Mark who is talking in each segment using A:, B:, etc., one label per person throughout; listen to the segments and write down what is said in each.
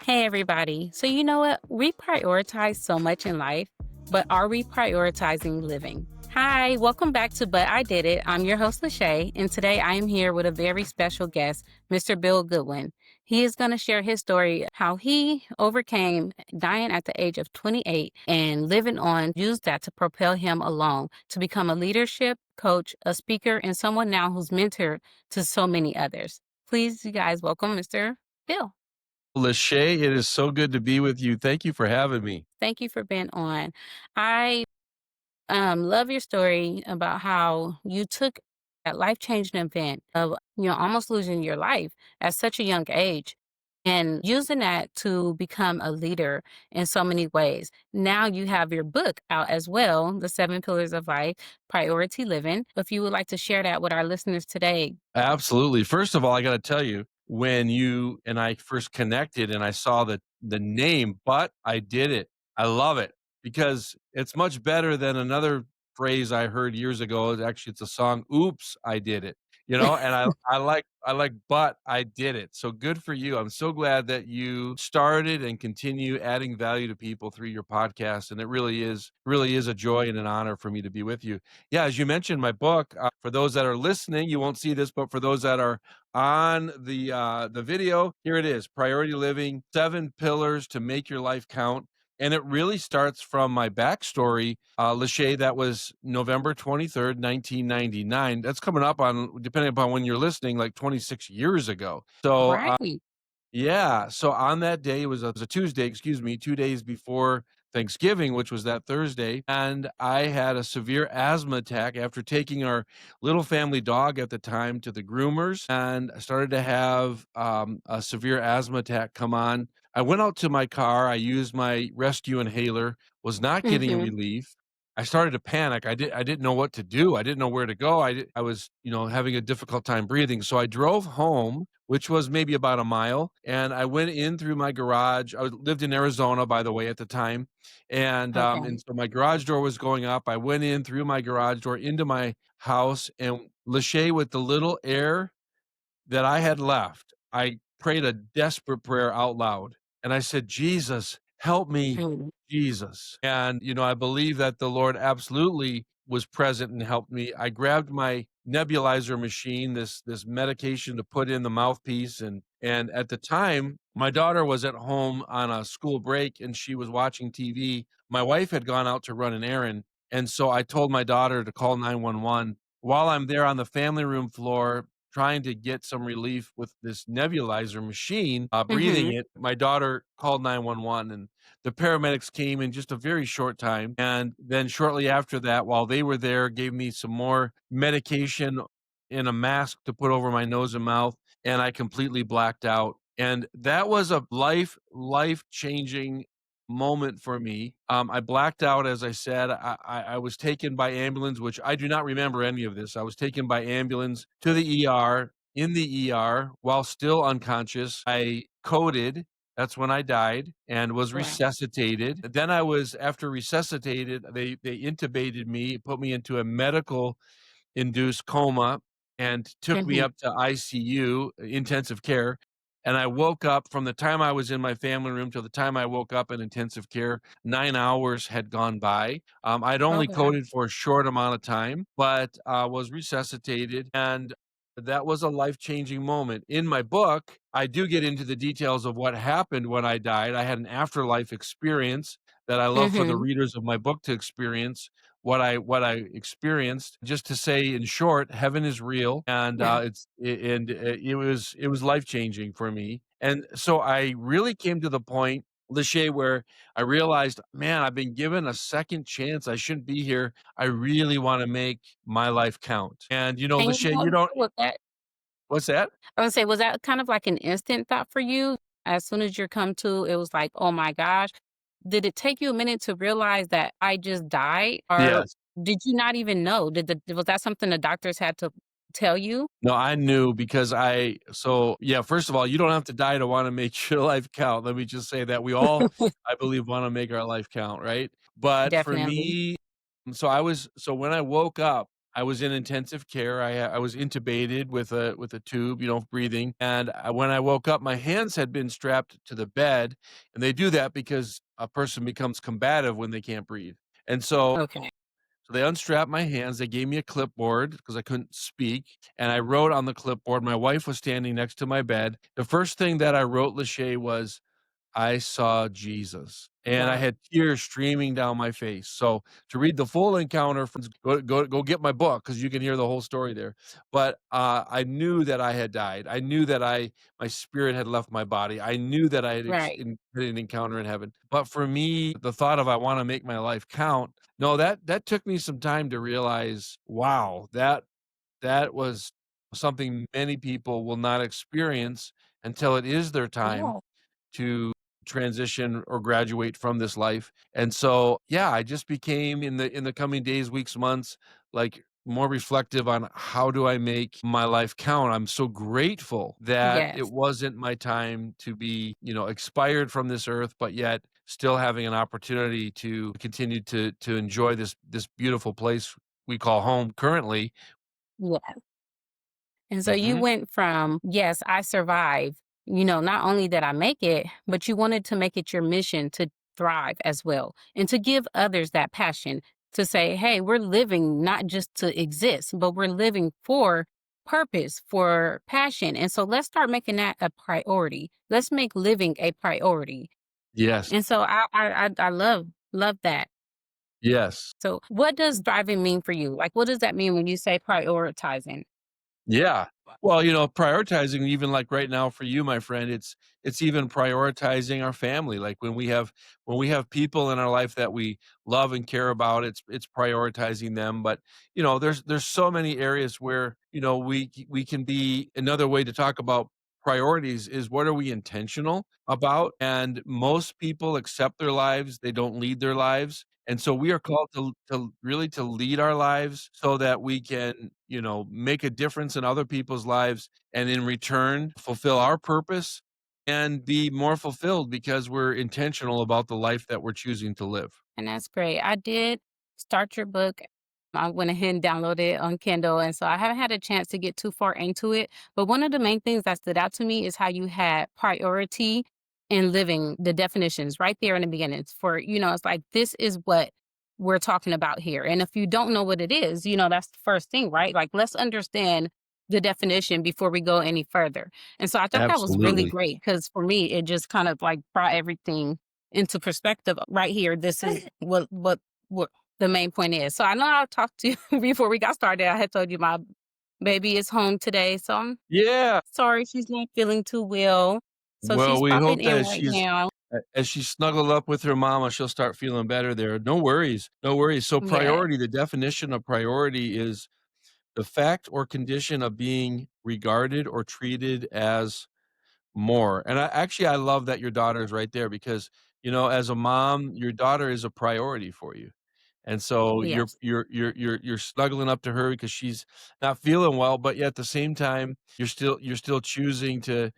A: Hey, everybody. So, you know what? We prioritize so much in life, but are we prioritizing living? Hi, welcome back to But I Did It. I'm your host, Lashay, and today I am here with a very special guest, Mr. Bill Goodwin. He is going to share his story, how he overcame dying at the age of 28 and living on, used that to propel him along to become a leadership coach, a speaker, and someone now who's mentor to so many others. Please, you guys, welcome Mr. Bill.
B: Lashay, it is so good to be with you. Thank you for having me.
A: Thank you for being on. I love your story about how you took that life changing event of almost losing your life at such a young age and using that to become a leader in so many ways. Now you have your book out as well, The Seven Pillars of Life, Priority Living. If you would like to share that with our listeners today.
B: Absolutely. First of all, I got to tell you, when you and I first connected and I saw the name, but I did it. I love it because it's much better than another phrase I heard years ago. Actually, it's a song, Oops, I did it. And I like but I did it. So good for you. I'm so glad that you started and continue adding value to people through your podcast. And it really is a joy and an honor for me to be with you. Yeah, as you mentioned, my book, for those that are listening, you won't see this, but for those that are on the video, here it is, Priority Living, 7 Pillars to Make Your Life Count. And it really starts from my backstory, Lashay. That was November 23rd, 1999. That's coming up on, depending upon when you're listening, like 26 years ago. So
A: Right.
B: yeah, so on that day, it was a Tuesday, excuse me, 2 days before Thanksgiving, which was that Thursday, and I had a severe asthma attack after taking our little family dog at the time to the groomers, and I started to have, a severe asthma attack come on. I went out to my car, I used my rescue inhaler, was not getting
A: Hmm.
B: relief. I started to panic. I didn't know what to do. I didn't know where to go. I was, having a difficult time breathing, so I drove home, which was maybe about a mile, and I went in through my garage. Lived in Arizona, by the way, at the time, and
A: Okay.
B: so my garage door was going up. I went in through my garage door into my house, and Lachey, with the little air that I had left, I prayed a desperate prayer out loud, and I said, "Jesus, help me,
A: Mhm.
B: Jesus." And, I believe that the Lord absolutely was present and helped me. I grabbed my nebulizer machine, this medication to put in the mouthpiece, and at the time, my daughter was at home on a school break, and she was watching TV. My wife had gone out to run an errand, and so I told my daughter to call 911. While I'm there on the family room floor, trying to get some relief with this nebulizer machine, breathing
A: Hmm.
B: it, my daughter called 911, and the paramedics came in just a very short time. And then shortly after that, while they were there, gave me some more medication in a mask to put over my nose and mouth, and I completely blacked out. And that was a life-changing moment for me. I blacked out, as I said. I was taken by ambulance, which I do not remember any of this. I was taken by ambulance to the ER. In the ER, while still unconscious, I coded. That's when I died and was
A: Right.
B: resuscitated. Then I was, after resuscitated, they intubated me, put me into a medical induced coma, and took me
A: Mhm.
B: up to ICU, intensive care, and I woke up. From the time I was in my family room till the time I woke up in intensive care, 9 hours had gone by. I'd
A: Oh,
B: only
A: wow.
B: coded for a short amount of time, but, was resuscitated, and that was a life-changing moment. In my book, I do get into the details of what happened when I died. I had an afterlife experience that I love for the
A: Mhm.
B: readers of my book to experience what I experienced. Just to say in short, heaven is real, and
A: Yeah.
B: it was life changing for me. And so I really came to the point, Lachey, where I realized, man, I've been given a second chance. I shouldn't be here. I really want to make my life count. And
A: And you
B: Lachey,
A: know,
B: you don't.
A: was that
B: What's that?
A: I would say, was that kind of like an instant thought for you? As soon as you come to, it was like, "Oh my gosh." Did it take you a minute to realize that I just died, or
B: Yes.
A: did you not even know? Was that something the doctors had to tell you?
B: No, I knew because yeah, first of all, you don't have to die to wanna make your life count. Let me just say that we all, I believe, wanna make our life count, right? But for
A: Definitely.
B: me, so when I woke up, I was in intensive care. I was intubated with a tube, you know, breathing, and, when I woke up, my hands had been strapped to the bed, and they do that because a person becomes combative when they can't breathe, and
A: Okay.
B: so they unstrapped my hands, they gave me a clipboard because I couldn't speak, and I wrote on the clipboard. My wife was standing next to my bed. The first thing that I wrote, Lashay, was I saw Jesus, and I
A: Wow.
B: had tears streaming down my face. So to read the full encounter, friends, go get my book because you can hear the whole story there. But I knew that I had died. I knew that my spirit had left my body. I knew that I had
A: Right.
B: had an encounter in heaven. But for me, the thought of I want to make my life count. No, that took me some time to realize. Wow, that was something many people will not experience until it is their time
A: Yeah.
B: to transition or graduate from this life. And so, yeah, I just became in the coming days, weeks, months, like more reflective on how do I make my life count. I'm so grateful that it
A: Yes.
B: wasn't my time to be, you know, expired from this earth, but yet still having an opportunity to continue to enjoy this beautiful place we call home currently.
A: Yeah. And so you
B: Mhm.
A: went from, yes, I survived, not only did I make it, but you wanted to make it your mission to thrive as well and to give others that passion to say, hey, we're living not just to exist, but we're living for purpose, for passion. And so let's start making that a priority. Let's make living a priority.
B: Yes.
A: And so I love that.
B: Yes.
A: So what does thriving mean for you? Like, what does that mean when you say prioritizing?
B: Yeah. Well, you know, prioritizing even like right now for you, my friend, it's even prioritizing our family. Like when we have people in our life that we love and care about, it's prioritizing them. But, you know, there's so many areas where, you know, we can be another way to talk about priorities is what are we intentional about? And most people accept their lives, they don't lead their lives. And so we are called to really to lead our lives so that we can, you know, make a difference in other people's lives and in return fulfill our purpose and be more fulfilled because we're intentional about the life that we're choosing to live.
A: And that's great. I did start your book. I went ahead and downloaded it on Kindle. And so I haven't had a chance to get too far into it. But one of the main things that stood out to me is how you had priority in living the definitions right there in the beginning. It's for, it's like, this is what we're talking about here. And if you don't know what it is, that's the first thing, right? Like, let's understand the definition before we go any further. And so I thought that was really
B: Absolutely.
A: great because for me, it just kind of like brought everything into perspective right here. This is what the main point is. So I know I talked to you before we got started. I had told you my baby is home today, so I'm
B: Yeah.
A: sorry she's not feeling too well. So
B: Well,
A: she's
B: we
A: popping
B: hope that
A: in right now.
B: as she's snuggled up with her mama, she'll start feeling better there. No worries. No worries. So
A: Yeah.
B: priority, the definition of priority is the fact or condition of being regarded or treated as more. And I love that your daughter is right there because, you know, as a mom, your daughter is a priority for you. And so
A: Yes.
B: you're snuggling up to her because she's not feeling well, but yet at the same time, you're still choosing to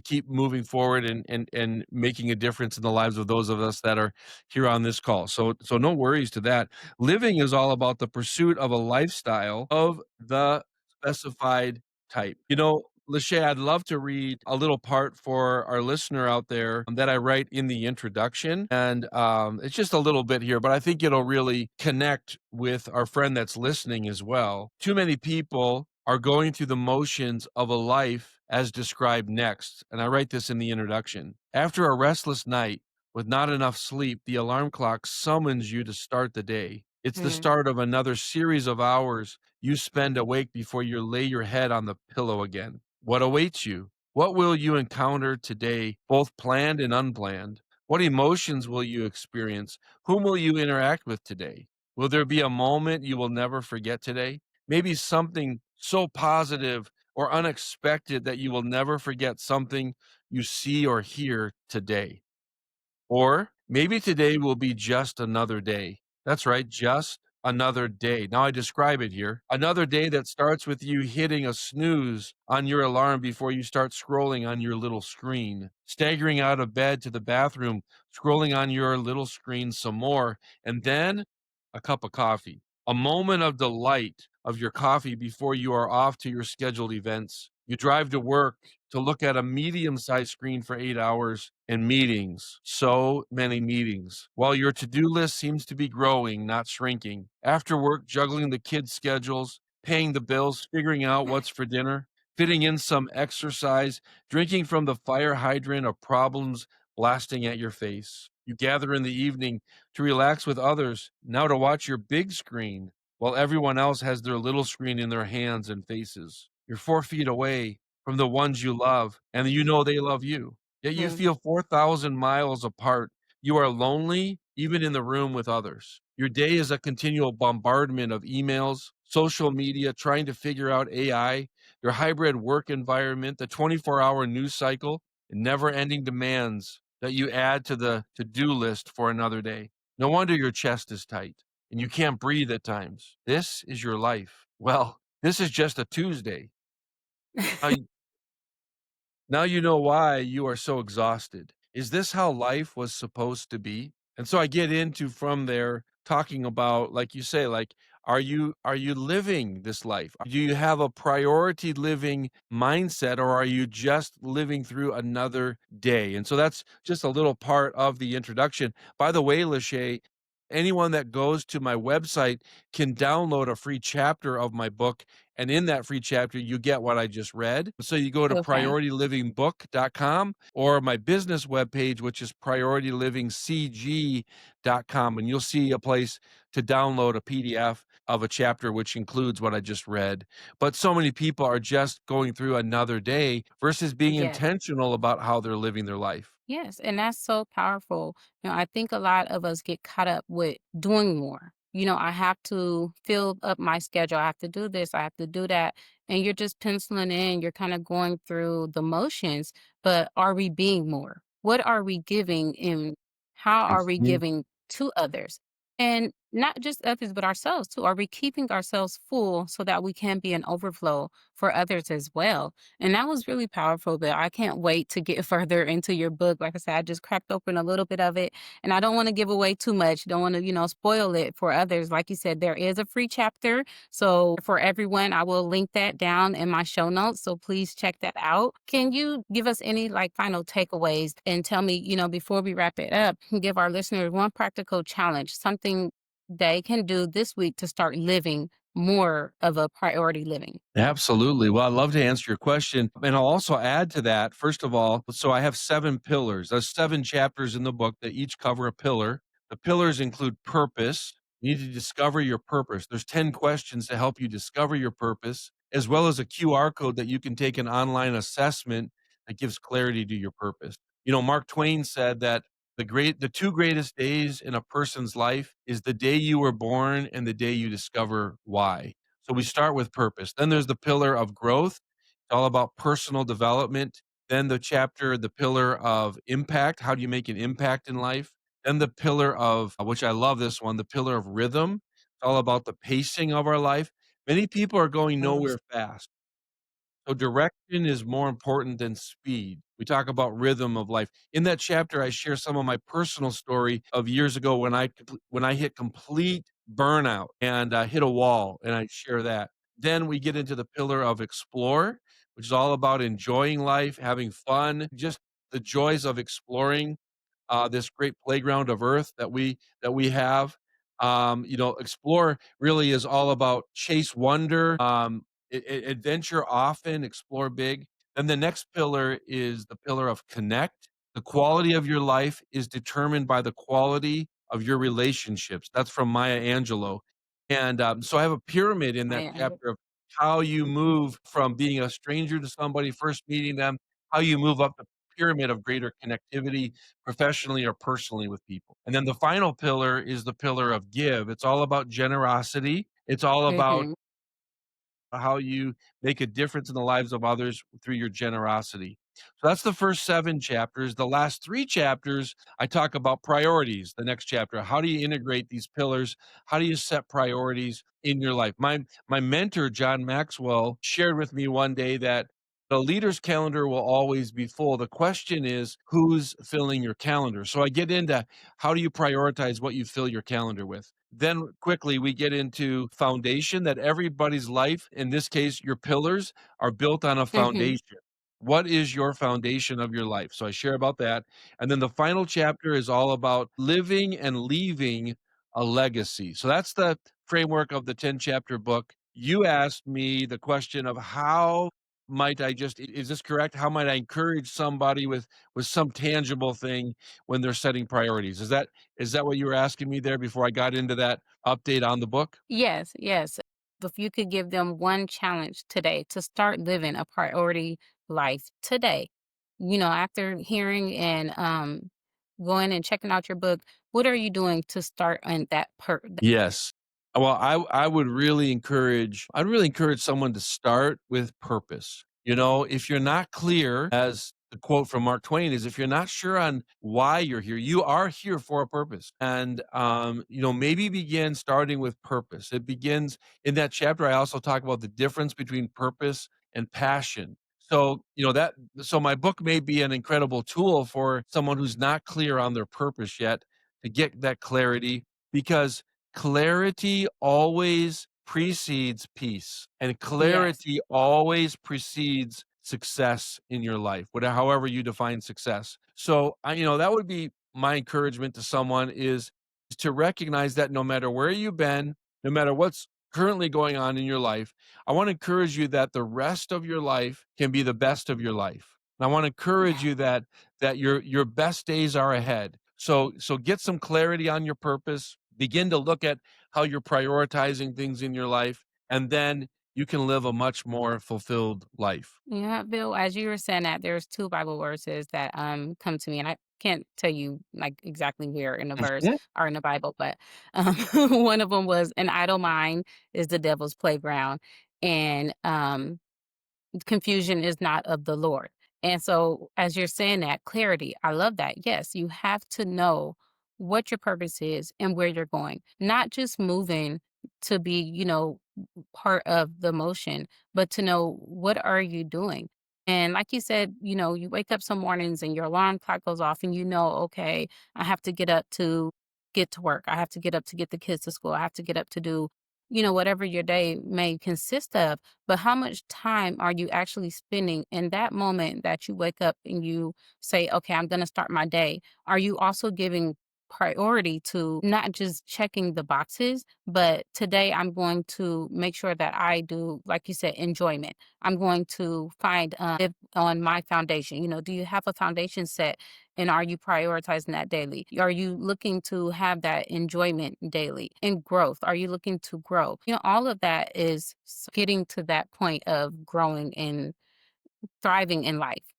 B: keep moving forward and making a difference in the lives of those of us that are here on this call. So no worries to that. Living is all about the pursuit of a lifestyle of the specified type. You know, Lachey, I'd love to read a little part for our listener out there that I write in the introduction. And it's just a little bit here, but I think it'll really connect with our friend that's listening as well. Too many people are going through the motions of a life as described next. And I write this in the introduction. After a restless night with not enough sleep, the alarm clock summons you to start the day. It's the
A: Mm.
B: start of another series of hours you spend awake before you lay your head on the pillow again. What awaits you? What will you encounter today, both planned and unplanned? What emotions will you experience? Whom will you interact with today? Will there be a moment you will never forget today? Maybe something so positive or unexpected that you will never forget something you see or hear today. Or maybe today will be just another day. That's right, just another day. Now I describe it here. Another day that starts with you hitting a snooze on your alarm before you start scrolling on your little screen, staggering out of bed to the bathroom, scrolling on your little screen some more, and then a cup of coffee. A moment of delight, of your coffee before you are off to your scheduled events. You drive to work to look at a medium sized screen for 8 hours and meetings. So many meetings. While your to do list seems to be growing, not shrinking. After work, juggling the kids' schedules, paying the bills, figuring out what's for dinner, fitting in some exercise, drinking from the fire hydrant of problems blasting at your face. You gather in the evening to relax with others, now to watch your big screen while everyone else has their little screen in their hands and faces. You're 4 feet away from the ones you love, and you know they love you. Yet you
A: Mm.
B: feel 4,000 miles apart. You are lonely, even in the room with others. Your day is a continual bombardment of emails, social media, trying to figure out AI, your hybrid work environment, the 24-hour news cycle, and never ending demands that you add to the to do list for another day. No wonder your chest is tight and you can't breathe at times. This is your life. Well, this is just a Tuesday. Now, now you know why you are so exhausted. Is this how life was supposed to be? And so I get into from there talking about, like you say, like, are you living this life? Do you have a priority living mindset, or are you just living through another day? And so that's just a little part of the introduction. By the way, Lashay, anyone that goes to my website can download a free chapter of my book, and in that free chapter, you get what I just read. So you go to
A: Okay.
B: PriorityLivingBook.com or my business webpage, which is PriorityLivingCG.com, and you'll see a place to download a PDF of a chapter which includes what I just read. But so many people are just going through another day versus being
A: Yes.
B: intentional about how they're living their life.
A: Yes, and that's so powerful. I think a lot of us get caught up with doing more. I have to fill up my schedule. I have to do this. I have to do that. And you're just penciling in, you're kind of going through the motions, but are we being more? What are we giving and how are we
B: Mhm.
A: giving to others? And not just others, but ourselves too. Are we keeping ourselves full so that we can be an overflow for others as well? And that was really powerful, but I can't wait to get further into your book. Like I said, I just cracked open a little bit of it and I don't want to give away too much. Don't want to, spoil it for others. Like you said, there is a free chapter. So for everyone, I will link that down in my show notes. So please check that out. Can you give us any like final takeaways and tell me, before we wrap it up, give our listeners one practical challenge, something they can do this week to start living more of a priority living?
B: Absolutely. Well, I'd love to answer your question. And I'll also add to that, first of all, so I have 7 pillars. There's 7 chapters in the book that each cover a pillar. The pillars include purpose. You need to discover your purpose. There's 10 questions to help you discover your purpose, as well as a QR code that you can take an online assessment that gives clarity to your purpose. Mark Twain said that the two greatest days in a person's life is the day you were born and the day you discover why. So we start with purpose. Then there's the pillar of growth. It's all about personal development. Then the pillar of impact. How do you make an impact in life? Then the pillar of, which I love this one, the pillar of rhythm. It's all about the pacing of our life. Many people are going nowhere fast. So direction is more important than speed. We talk about rhythm of life. In that chapter, I share some of my personal story of years ago when I hit complete burnout and hit a wall, and I share that. Then we get into the pillar of explore, which is all about enjoying life, having fun, just the joys of exploring this great playground of earth that we have. Explore really is all about chase wonder, adventure often, explore big. Then the next pillar is the pillar of connect. The quality of your life is determined by the quality of your relationships. That's from Maya Angelou. And so I have a pyramid in that
A: Man,
B: chapter of how you move from being a stranger to somebody, first meeting them, how you move up the pyramid of greater connectivity professionally or personally with people. And then the final pillar is the pillar of give. It's all about generosity. It's all about
A: mhm.
B: how you make a difference in the lives of others through your generosity. So that's the first 7 chapters. The last 3 chapters, I talk about priorities. The next chapter, how do you integrate these pillars? How do you set priorities in your life? My mentor, John Maxwell, shared with me one day that the leader's calendar will always be full. The question is, who's filling your calendar? So I get into how do you prioritize what you fill your calendar with? Then quickly we get into foundation, that everybody's life, in this case, your pillars, are built on a
A: Hmm.
B: foundation. What is your foundation of your life? So I share about that. And then the final chapter is all about living and leaving a legacy. So that's the framework of the 10 chapter book. You asked me the question of how might I just, is this correct? How might I encourage somebody with some tangible thing when they're setting priorities? Is that what you were asking me there before I got into that update on the book?
A: Yes, yes. If you could give them one challenge today to start living a priority life today, after hearing and going and checking out your book, what are you doing to start on
B: Yes. Well, I'd really encourage someone to start with purpose. If you're not clear, as the quote from Mark Twain is, if you're not sure on why you're here, you are here for a purpose. And maybe begin starting with purpose. It begins in that chapter. I also talk about the difference between purpose and passion. So my book may be an incredible tool for someone who's not clear on their purpose yet to get that clarity, because clarity always precedes peace, and
A: Yes.
B: clarity always precedes success in your life, whatever, however you define success. So, that would be my encouragement to someone is to recognize that no matter where you've been, no matter what's currently going on in your life, I want to encourage you that the rest of your life can be the best of your life. And I want to encourage you that your best days are ahead. So get some clarity on your purpose, begin to look at how you're prioritizing things in your life, and then you can live a much more fulfilled life.
A: Yeah, Bill, as you were saying that, there's two Bible verses that come to me, and I can't tell you like exactly where in the verse
B: Mhm.
A: or in the Bible, but one of them was an idle mind is the devil's playground. And confusion is not of the Lord. And so, as you're saying that, clarity, I love that. Yes, you have to know what your purpose is and where you're going, not just moving to be, part of the motion, but to know what are you doing. And like you said, you wake up some mornings and your alarm clock goes off and okay, I have to get up to get to work. I have to get up to get the kids to school. I have to get up to do, whatever your day may consist of, but how much time are you actually spending in that moment that you wake up and you say, okay, I'm going to start my day? Are you also giving priority to not just checking the boxes, but today I'm going to make sure that I do, like you said, enjoyment. I'm going to find live on my foundation. Do you have a foundation set and are you prioritizing that daily? Are you looking to have that enjoyment daily and growth? Are you looking to grow? All of that is getting to that point of growing and thriving in life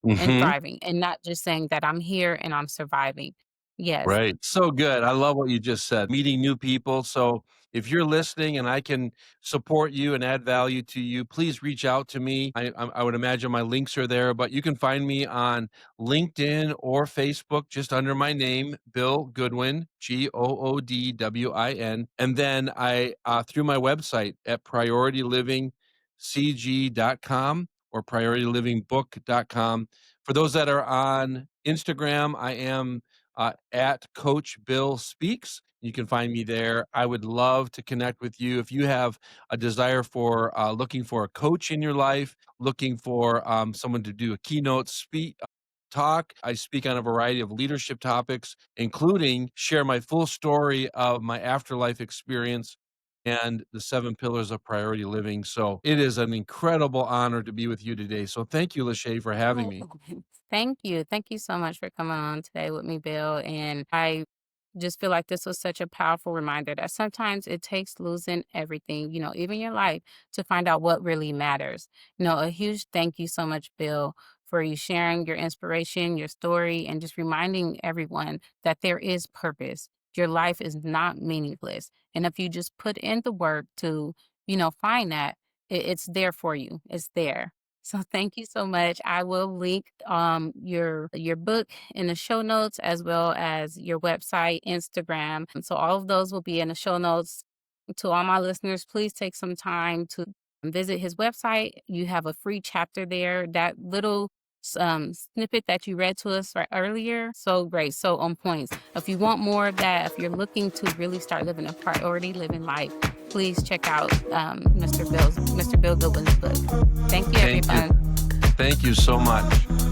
A: and
B: Mhm.
A: thriving and not just saying that I'm here and I'm surviving. Yes.
B: Right. So good. I love what you just said. Meeting new people. So if you're listening and I can support you and add value to you, please reach out to me. I would imagine my links are there, but you can find me on LinkedIn or Facebook just under my name, Bill Goodwin, Goodwin. And then I through my website at PriorityLivingCG.com or PriorityLivingBook.com. For those that are on Instagram, I am at Coach Bill Speaks. You can find me there. I would love to connect with you. If you have a desire for looking for a coach in your life, looking for someone to do a keynote speak, talk. I speak on a variety of leadership topics, including share my full story of my afterlife experience and the 7 pillars of priority living. So it is an incredible honor to be with you today. So thank you, Lashay, for having
A: Oh,
B: me.
A: thank you. Thank you so much for coming on today with me, Bill. And I just feel like this was such a powerful reminder that sometimes it takes losing everything, even your life, to find out what really matters. A huge thank you so much, Bill, for you sharing your inspiration, your story, and just reminding everyone that there is purpose. Your life is not meaningless. And if you just put in the work to, find that, it's there for you. It's there. So thank you so much. I will link your book in the show notes as well as your website, Instagram. And so all of those will be in the show notes. To all my listeners, please take some time to visit his website. You have a free chapter there. That little snippet that you read to us right earlier. So great, so on points. If you want more of that, if you're looking to really start living a priority living life, please check out Mr. Bill Goodwin's book. Thank you,
B: Thank you.
A: everyone.
B: Thank you so much.